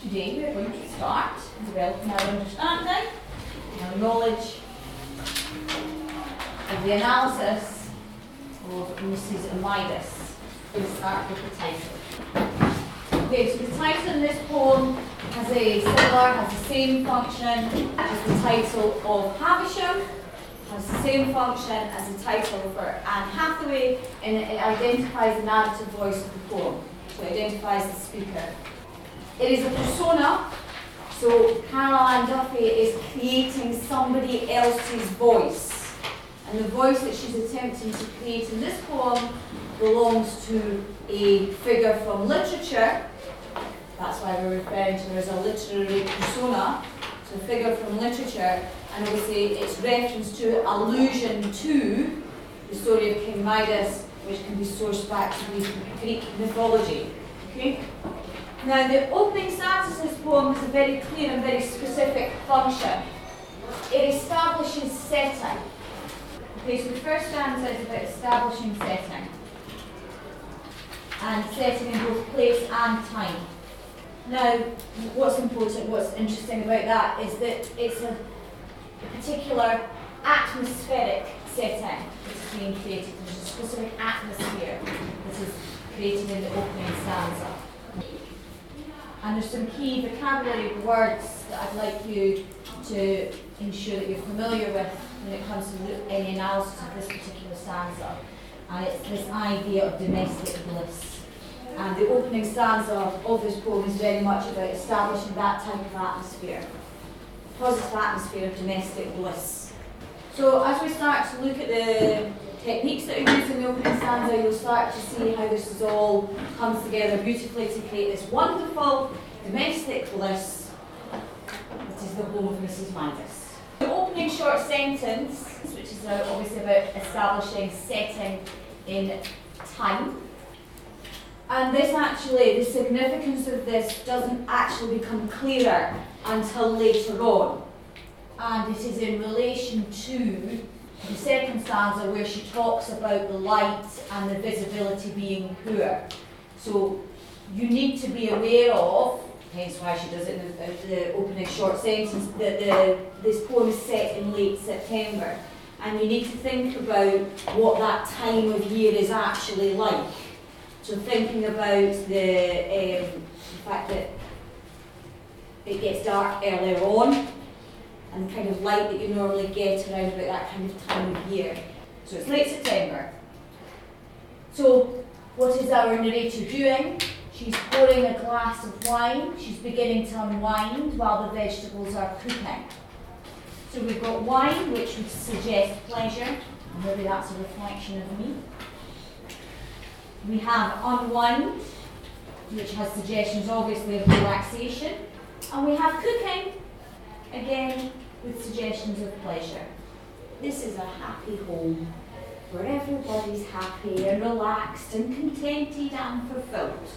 Today we are going to start developing our understanding, our knowledge of the analysis of Mrs. Midas. We'll start with the title. Okay, so the title in this poem has the same function as the title of Havisham, has the same function as the title for Anne Hathaway, and it identifies the narrative voice of the poem. So it identifies the speaker. It is a persona, so Caroline Duffy is creating somebody else's voice. And the voice that she's attempting to create in this poem belongs to a figure from literature. That's why we're referring to her as a literary persona, so a figure from literature. And obviously it's reference to, allusion to, the story of King Midas, which can be sourced back to Greek mythology. Okay? Now, the opening stanza of this poem has a very clear and very specific function. It establishes setting. Okay, so the first stanza is about establishing setting. And setting in both place and time. Now, what's important, what's interesting about that is that it's a particular atmospheric setting that is being created. There's a specific atmosphere that is created in the opening stanza. And there's some key vocabulary words that I'd like you to ensure that you're familiar with when it comes to any analysis of this particular stanza. And it's this idea of domestic bliss. And the opening stanza of this poem is very much about establishing that type of atmosphere. Positive atmosphere of domestic bliss. So as we start to look at the techniques that are used in the opening stanza, you'll start to see how this is all comes together beautifully to create this wonderful domestic bliss that is the home of Mrs. Midas. The opening short sentence, which is obviously about establishing setting in time. And this actually, the significance of this doesn't actually become clearer until later on. And it is in relation to the second stanza where she talks about the light and the visibility being poor. So you need to be aware of, hence why she does it in the opening short sentence, that this poem is set in late September. And you need to think about what that time of year is actually like. So thinking about the fact that it gets dark earlier on, and the kind of light that you normally get around about that kind of time of year. So it's late September. So what is our narrator doing? She's pouring a glass of wine. She's beginning to unwind while the vegetables are cooking. So we've got wine, which would suggest pleasure. Maybe that's a reflection of me. We have unwind, which has suggestions obviously of relaxation. And we have cooking, again, with suggestions of pleasure. This is a happy home where everybody's happy and relaxed and contented and fulfilled.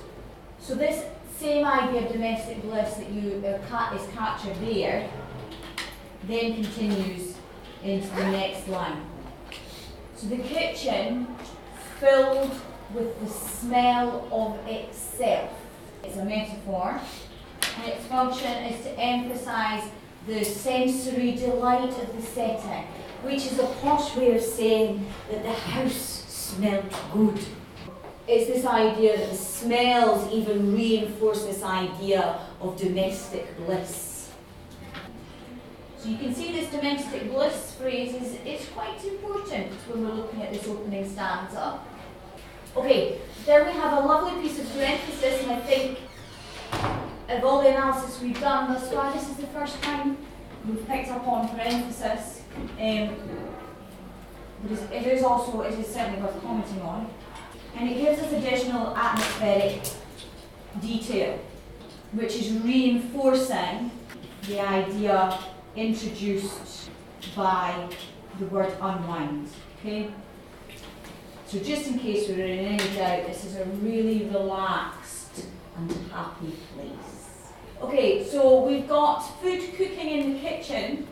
So this same idea of domestic bliss that is captured there then continues into the next line. So the kitchen filled with the smell of itself. It's a metaphor, and its function is to emphasise the sensory delight of the setting, which is a posh way of saying that the house smelled good. It's this idea that the smells even reinforce this idea of domestic bliss. So you can see this domestic bliss phrase is quite important when we're looking at this opening stanza. Okay, then we have a lovely piece of parenthesis, and I think of all the analysis we've done thus far, this is the first time we've picked up on parenthesis. It is certainly worth commenting on. And it gives us additional atmospheric detail, which is reinforcing the idea introduced by the word unwind. Okay? So just in case we were in any doubt, this is a really relaxed and happy place. Okay, so we've got food cooking in the kitchen,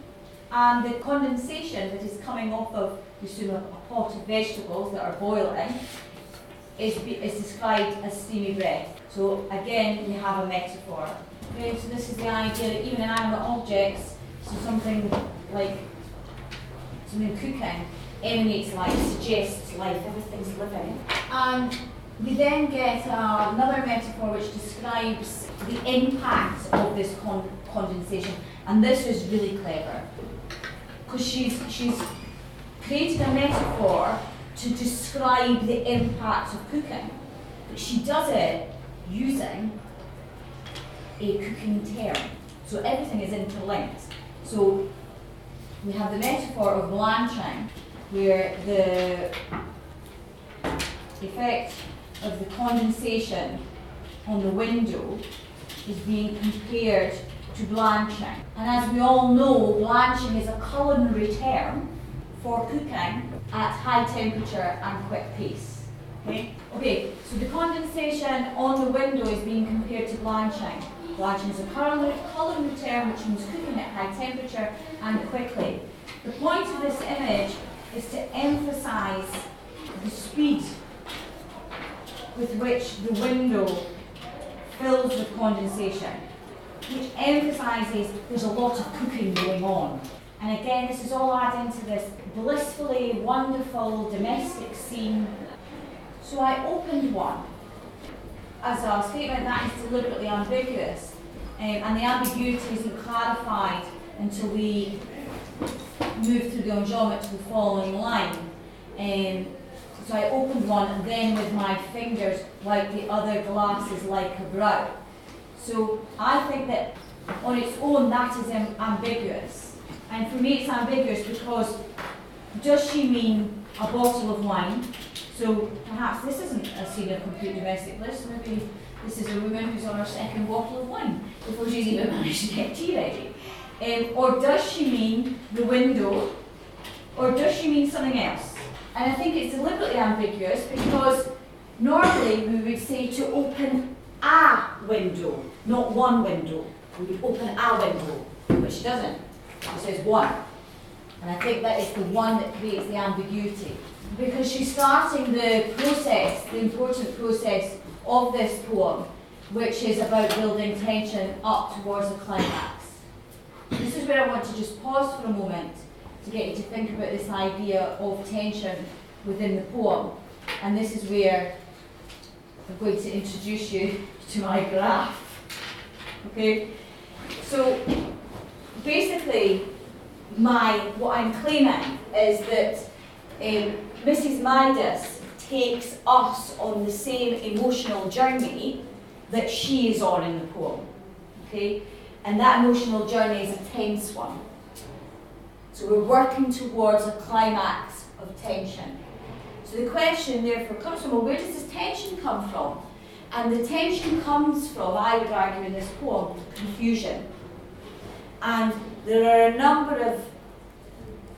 and the condensation that is coming off of, we assume, a pot of vegetables that are boiling is described as steamy breath. So again, we have a metaphor. Okay, so this is the idea that even inanimate objects, so something like something cooking, emanates life, suggests life, everything's living. And we then get another metaphor which describes the impact of this condensation. And this is really clever, because she's created a metaphor to describe the impact of cooking. But she does it using a cooking term. So everything is interlinked. So we have the metaphor of blanching, where the effect of the condensation on the window is being compared to blanching. And as we all know, blanching is a culinary term for cooking at high temperature and quick pace. Okay, so the condensation on the window is being compared to blanching. Blanching is a culinary term which means cooking at high temperature and quickly. The point of this image is to emphasize the speed with which the window fills with condensation, which emphasises there's a lot of cooking going on. And again, this is all adding to this blissfully wonderful domestic scene. So I opened one as a statement that is deliberately ambiguous, and the ambiguity isn't clarified until we move through the geometry following line. So I opened one and then with my fingers wiped the other glasses like a brow. So I think that on its own that is ambiguous. And for me it's ambiguous because does she mean a bottle of wine? So perhaps this isn't a scene of complete domestic bliss, maybe this is a woman who's on her second bottle of wine before she's even managed to get tea ready. Or does she mean the window? Or does she mean something else? And I think it's deliberately ambiguous because normally we would say to open a window, not one window. We would open a window, but she doesn't. She says one. And I think that is the one that creates the ambiguity. Because she's starting the process, the important process of this poem, which is about building tension up towards a climax. This is where I want to just pause for a moment to get you to think about this idea of tension within the poem. And this is where I'm going to introduce you to my graph. Okay? So basically, what I'm claiming is that Mrs. Midas takes us on the same emotional journey that she is on in the poem. Okay? And that emotional journey is a tense one. So we're working towards a climax of tension. So the question therefore comes from, well, where does this tension come from? And the tension comes from, I would argue in this poem, confusion. And there are a number of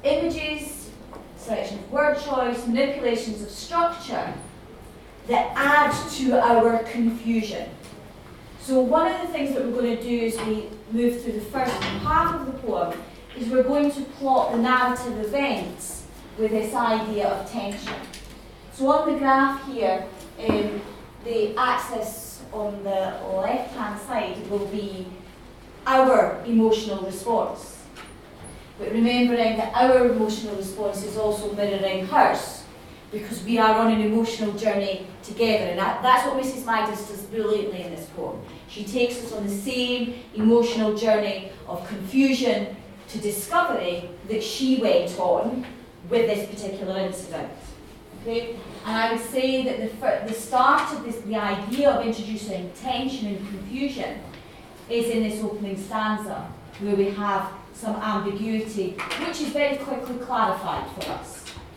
images, selection of word choice, manipulations of structure that add to our confusion. So one of the things that we're going to do as we move through the first half of the poem is we're going to plot the narrative events with this idea of tension. So on the graph here, the axis on the left-hand side will be our emotional response. But remembering that our emotional response is also mirroring hers, because we are on an emotional journey together. And that's what Mrs. Midas does brilliantly in this poem. She takes us on the same emotional journey of confusion to discovery that she went on with this particular incident. Okay? And I would say that the start of this, the idea of introducing tension and confusion is in this opening stanza, where we have some ambiguity, which is very quickly clarified for us.